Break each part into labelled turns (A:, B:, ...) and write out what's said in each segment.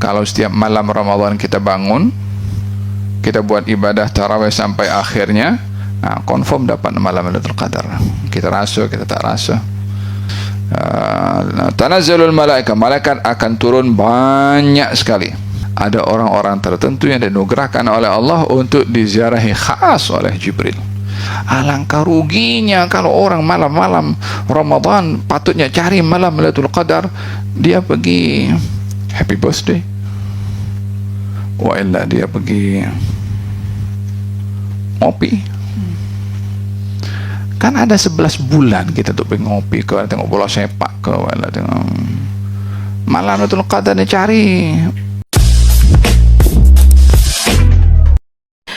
A: Kalau setiap malam Ramadan kita bangun, kita buat ibadah tarawih sampai akhirnya, nah, confirm dapat malam Lailatul Qadar. Kita rasa, kita tak rasa. Tanazzalul malaikat, malaikat akan turun banyak sekali. Ada orang-orang tertentu yang dianugerahkan oleh Allah untuk diziarahi khas oleh Jibril. Alangkah ruginya kalau orang malam-malam Ramadan patutnya cari malam Lailatul Qadar, dia pergi happy birthday, wa illa dia pergi ngopi. Kan ada 11 bulan kita tuh pergi ngopi ke, tengok bola sepak ke, wala tengok malam Lailatul Qadar ni cari.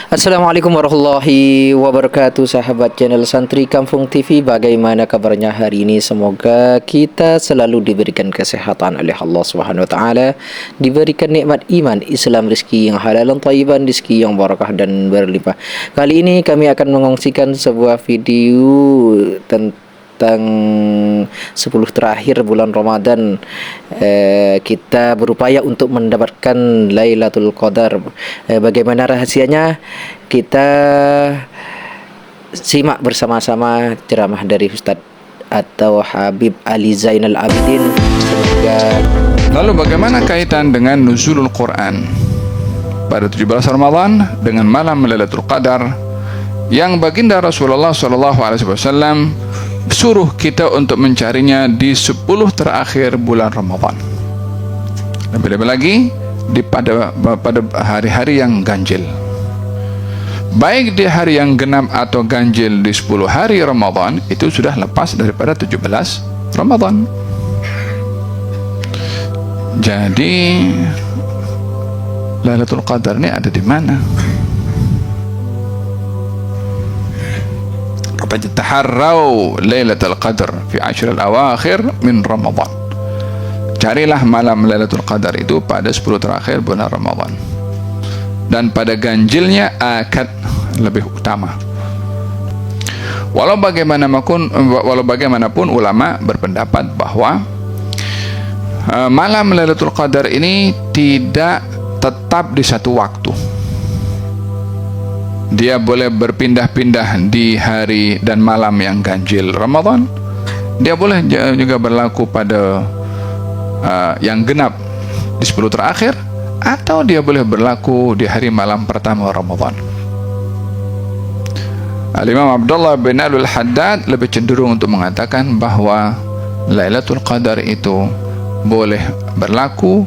B: Assalamualaikum warahmatullahi wabarakatuh, sahabat channel Santri Kampung TV. Bagaimana kabarnya hari ini? Semoga kita selalu diberikan kesehatan oleh Allah Subhanahu wa taala, diberikan nikmat iman, Islam, rezeki yang halal dan thayyiban, rezeki yang barakah dan berlimpah. Kali ini kami akan mengongsikan sebuah video tentang 10 terakhir bulan Ramadan. Kita berupaya untuk mendapatkan Lailatul Qadar. Bagaimana rahasianya? Kita simak bersama-sama ceramah dari Ustadz atau Habib Ali Zainal Abidin. Semoga.
A: Lalu bagaimana kaitan dengan nuzulul Quran pada 17 Ramadan dengan malam Lailatul Qadar yang baginda Rasulullah SAW suruh kita untuk mencarinya di 10 terakhir bulan Ramadan. Lebih-lebih lagi pada hari-hari yang ganjil, baik di hari yang genap atau ganjil di 10 hari Ramadan, itu sudah lepas daripada 17 Ramadan. Jadi Lailatul Qadar ini ada di mana? Taharrau Lailatul Qadar fi ashr al-awakhir min Ramadan. Carilah malam Lailatul Qadar itu pada 10 terakhir bulan Ramadan. Dan pada ganjilnya akad lebih utama. Walau bagaimanapun ulama berpendapat bahwa malam Lailatul Qadar ini tidak tetap di satu waktu. Dia boleh berpindah-pindah di hari dan malam yang ganjil Ramadan. Dia boleh juga berlaku pada yang genap di 10 terakhir, atau dia boleh berlaku di hari malam pertama Ramadan. Al-Imam Abdullah bin Al-Haddad lebih cenderung untuk mengatakan bahwa Lailatul Qadar itu boleh berlaku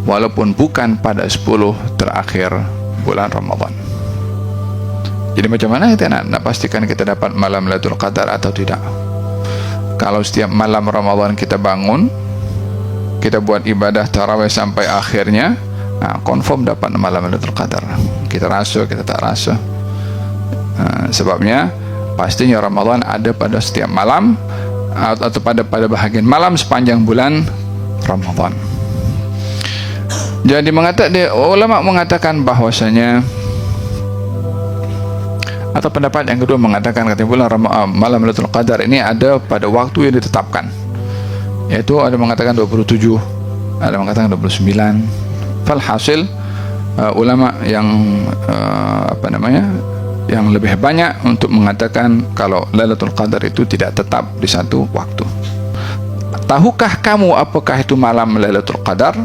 A: walaupun bukan pada 10 terakhir bulan Ramadan. Jadi macam mana kita nak pastikan kita dapat malam Lailatul Qadar atau tidak? Kalau setiap malam Ramadan kita bangun, kita buat ibadah tarawih sampai akhirnya, nah, confirm dapat malam Lailatul Qadar. Kita rasa, kita tak rasa. Sebabnya pastinya Ramadan ada pada setiap malam atau pada bahagian malam sepanjang bulan Ramadan. Jadi ulama mengatakan bahwasanya, atau pendapat yang kedua mengatakan katanya bulan malam Lailatul Qadar ini ada pada waktu yang ditetapkan, yaitu ada mengatakan 27, ada mengatakan 29. Falhasil ulama yang yang lebih banyak untuk mengatakan kalau Lailatul Qadar itu tidak tetap di satu waktu. Tahukah kamu apakah itu malam Lailatul Qadar?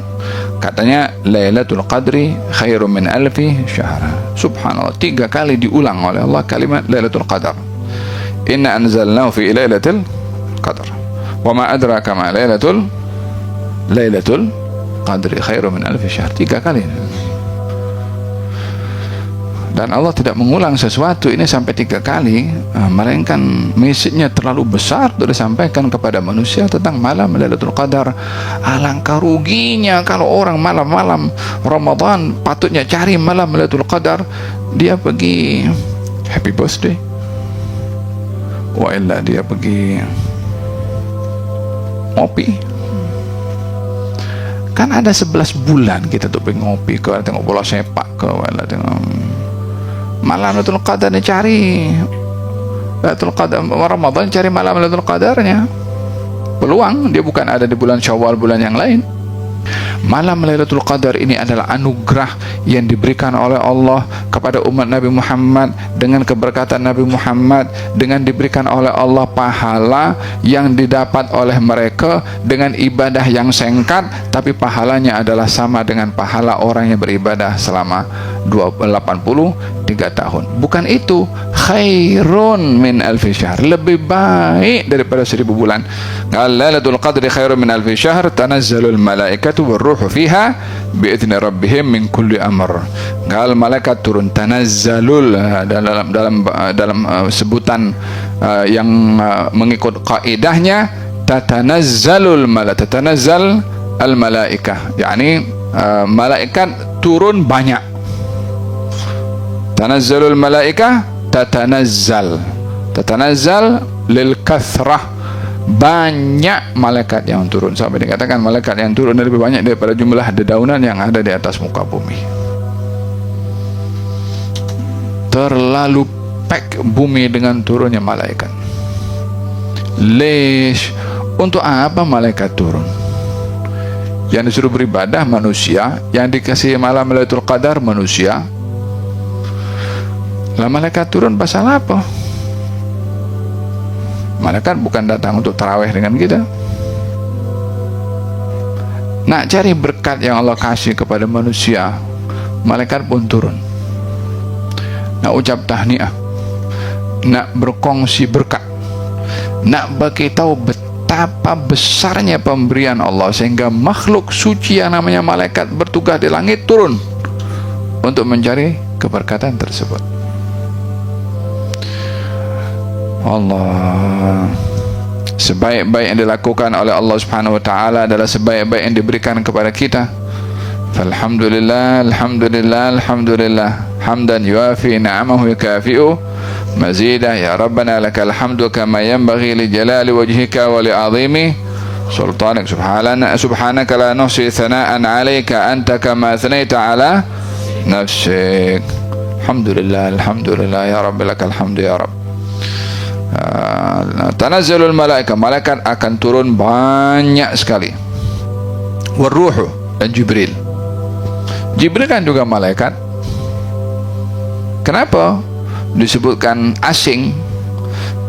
A: Katanya Lailatul Qadri khairum min alfi syahr. Subhanallah, 3 kali diulang oleh Allah kalimat Lailatul Qadar. Inna anzalnahu fi Lailatul Qadar. Wa ma adraka ma Lailatul Qadri khairum min alfi syahr. 3 kali. Dan Allah tidak mengulang sesuatu ini sampai 3 kali, melainkan message-nya terlalu besar untuk disampaikan kepada manusia tentang malam Lailatul Qadar. Alangkah ruginya kalau orang malam-malam Ramadan patutnya cari malam Lailatul Qadar, dia pergi happy birthday, wa illa dia pergi ngopi. Kan ada 11 bulan kita tuh pergi ngopi ke, tengok bola sepak ke, wala tengok malam Lailatul Qadar ni cari Lailatul Qadar Ramadan, cari malam Lailatul Qadarnya. Peluang dia bukan ada di bulan Syawal, bulan yang lain. Malam Lailatul Qadar ini adalah anugerah yang diberikan oleh Allah kepada umat Nabi Muhammad, dengan keberkatan Nabi Muhammad, dengan diberikan oleh Allah pahala yang didapat oleh mereka dengan ibadah yang singkat, tapi pahalanya adalah sama dengan pahala orang yang beribadah selama 83 tahun. Bukan itu, khairun min alfi syahr, lebih baik daripada 1000 bulan. Lailatul Qadri khairun min alfi syahr, tanazzalul malaikatu warruhu fiha biidzni rabbihim min kulli amr. Malaikat turun, tanazzalul dalam sebutan yang mengikut kaidahnya, tatanazzalul tatanazzal al malaikah, yakni malaikat turun banyak. Tanazzalul malaikah, tatanazzal lil kathrah, banyak malaikat yang turun, sampai dikatakan malaikat yang turun lebih banyak daripada jumlah dedaunan yang ada di atas muka bumi. Terlalu pack bumi dengan turunnya malaikat. Lesh, untuk apa malaikat turun? Yang disuruh beribadah manusia, yang dikasih malam Lailatul Qadar manusia. Lah malaikat turun pasal apa? Malaikat bukan datang untuk tarawih dengan kita. Nak cari berkat yang Allah kasih kepada manusia, malaikat pun turun. Nak ucap tahniah, nak berkongsi berkat, nak bagi tahu betapa besarnya pemberian Allah, sehingga makhluk suci yang namanya malaikat bertugas di langit turun untuk mencari keberkatan tersebut. Allah, sebaik-baik yang dilakukan oleh Allah Subhanahu wa taala adalah sebaik-baik yang diberikan kepada kita. Falhamdulillah, alhamdulillah, alhamdulillah, hamdan yuafi ni'amahu yukafi'u mazidah. Ya Rabbana lakal hamdu kama yanbaghi li jalali wajhika wa li 'azimi sultanik. Subhanaka la nuhsi thana'an 'alaika anta kama thanaita 'ala nafsik. Alhamdulillah, alhamdulillah, ya Rabbi lakal hamdu ya Rabb. Tanazzalul malaika, malaikat akan turun banyak sekali. Warruhu, dan Jibril. Jibril kan juga malaikat. Kenapa disebutkan asing?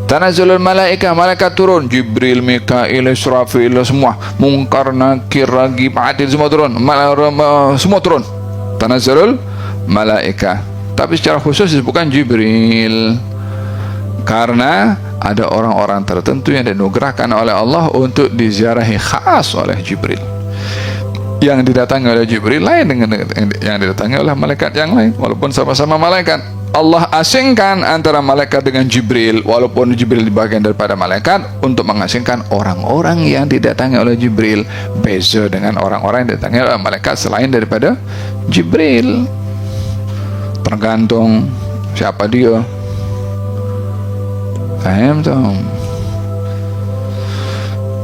A: Tanazzalul malaika, malaikat turun. Jibril, Mikail, Israfil, semua, Munkar, Nakir, Ragib, Atid, semua turun. Semua turun. Tanazzalul malaika. Tapi secara khusus disebutkan Jibril, karena ada orang-orang tertentu yang dianugerahkan oleh Allah untuk diziarahi khas oleh Jibril. Yang didatangi oleh Jibril lain dengan yang didatangi oleh malaikat yang lain, walaupun sama-sama malaikat. Allah asingkan antara malaikat dengan Jibril, walaupun Jibril bagian daripada malaikat, untuk mengasingkan orang-orang yang didatangi oleh Jibril, beza dengan orang-orang yang didatangi oleh malaikat selain daripada Jibril. Tergantung siapa dia. Faham tak?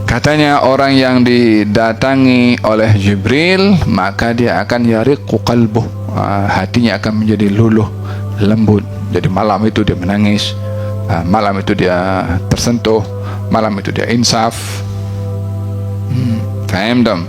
A: Katanya orang yang didatangi oleh Jibril, maka dia akan yariqu qalbuh, hatinya akan menjadi luluh, lembut. Jadi malam itu dia menangis, malam itu dia tersentuh, malam itu dia insaf. Faham tak?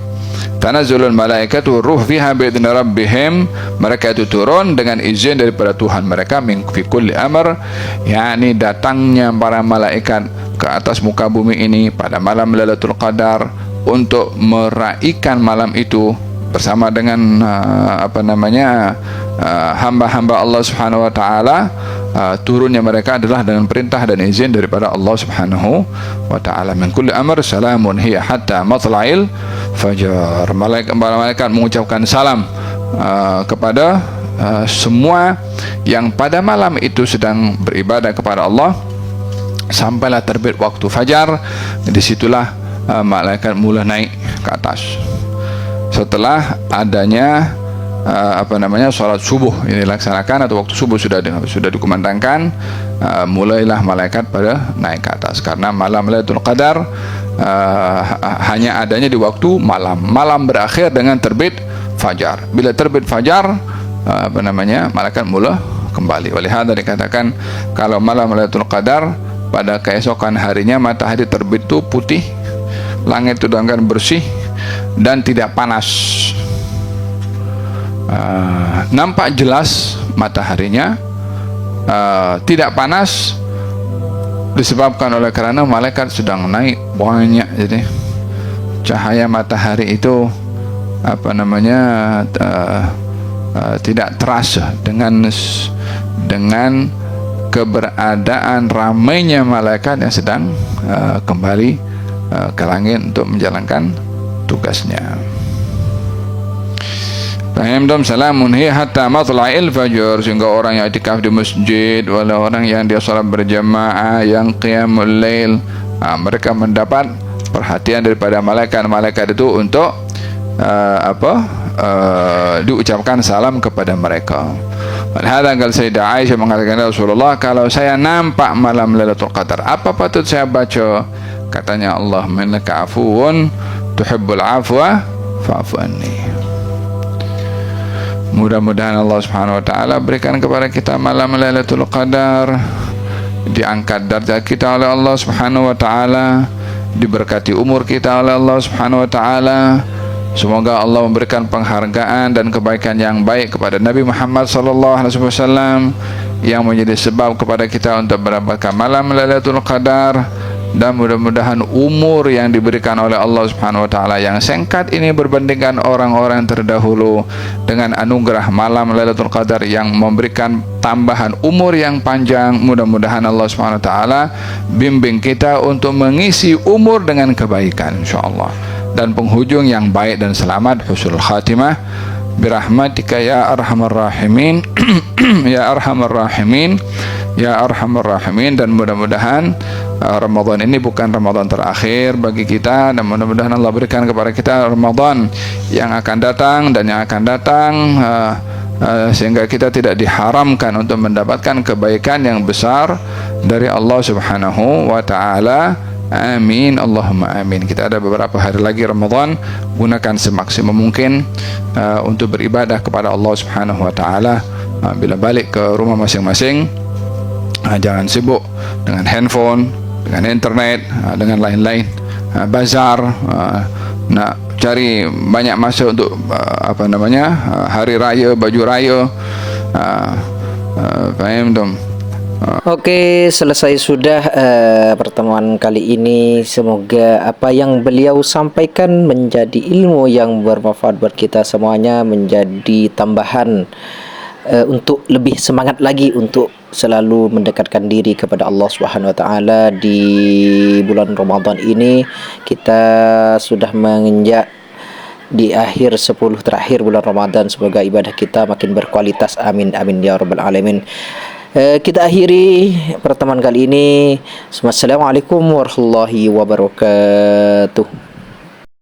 A: Tanazzalul malaikatu ruh fiha bi'idzni rabbihim, mereka itu turun dengan izin daripada Tuhan mereka, min fi kulli amr, yakni datangnya para malaikat ke atas muka bumi ini pada malam Lailatul Qadar untuk meraihkan malam itu bersama dengan hamba-hamba Allah Subhanahu wa taala. Turunnya mereka adalah dengan perintah dan izin daripada Allah Subhanahu wa taala. Min kulli amr salamun hiya hatta matla'il fajar. Malaikat mengucapkan salam kepada semua yang pada malam itu sedang beribadah kepada Allah sampailah terbit waktu fajar. Disitulah malaikat mula naik ke atas setelah adanya salat subuh ini dilaksanakan, atau waktu subuh sudah dikumandangkan, mulailah malaikat pada naik ke atas, karena malam Lailatul Qadar hanya adanya di waktu malam. Malam berakhir dengan terbit fajar. Bila terbit fajar, malaikat mula kembali. Oleh hal dikatakan kalau malam Lailatul Qadar pada keesokan harinya matahari terbit itu putih, langit itu akan bersih dan tidak panas. Nampak jelas mataharinya, tidak panas disebabkan oleh karena malaikat sedang naik banyak. Jadi cahaya matahari itu tidak terasa dengan keberadaan ramainya malaikat yang sedang kembali ke langit untuk menjalankan tugasnya. Fahimtum salamun hi hatta matla'il fajr, sehingga orang yang i'tikaf di masjid, wala orang yang dia salat berjamaah, yang qiyamul lail, mereka mendapat perhatian daripada malaikat itu untuk diucapkan salam kepada mereka. Hadza qala Sayyidah Aisyah mengatakan, Rasulullah, kalau saya nampak malam Lailatul Qadar, apa patut saya baca? Katanya, Allahumma innaka afuwun tuhibbul afwa fa'fu anni. Mudah-mudahan Allah Subhanahu wa taala berikan kepada kita malam Lailatul Qadar, diangkat darjat kita oleh Allah Subhanahu wa taala, diberkati umur kita oleh Allah Subhanahu wa taala. Semoga Allah memberikan penghargaan dan kebaikan yang baik kepada Nabi Muhammad sallallahu alaihi wasallam yang menjadi sebab kepada kita untuk mendapatkan malam Lailatul Qadar. Dan mudah-mudahan umur yang diberikan oleh Allah Subhanahu wa taala yang singkat ini berbandingkan orang-orang terdahulu dengan anugerah malam Lailatul Qadar yang memberikan tambahan umur yang panjang. Mudah-mudahan Allah Subhanahu wa taala bimbing kita untuk mengisi umur dengan kebaikan insyaallah, dan penghujung yang baik dan selamat, husnul khatimah birahmatika ya arhamar rahimin ya arhamar rahimin ya arhamar rahimin. Dan mudah-mudahan Ramadan ini bukan Ramadan terakhir bagi kita, dan mudah-mudahan Allah berikan kepada kita Ramadan yang akan datang dan yang akan datang, sehingga kita tidak diharamkan untuk mendapatkan kebaikan yang besar dari Allah Subhanahu wa taala. Amin, Allahumma amin. Kita ada beberapa hari lagi Ramadan, gunakan semaksimum mungkin untuk beribadah kepada Allah Subhanahu wa taala. Bila balik ke rumah masing-masing, jangan sibuk dengan handphone, dengan internet, dengan lain-lain, bazar, nak cari banyak masa untuk hari raya, baju raya. Faham dong?
B: Oke, selesai sudah pertemuan kali ini. Semoga apa yang beliau sampaikan menjadi ilmu yang bermanfaat buat kita semuanya, menjadi tambahan untuk lebih semangat lagi untuk selalu mendekatkan diri kepada Allah Subhanahu wa taala di bulan Ramadan ini. Kita sudah menginjak di akhir 10 terakhir bulan Ramadan. Semoga ibadah kita makin berkualitas. Amin amin ya rabbal alamin. Kita akhiri pertemuan kali ini. Assalamualaikum warahmatullahi wabarakatuh.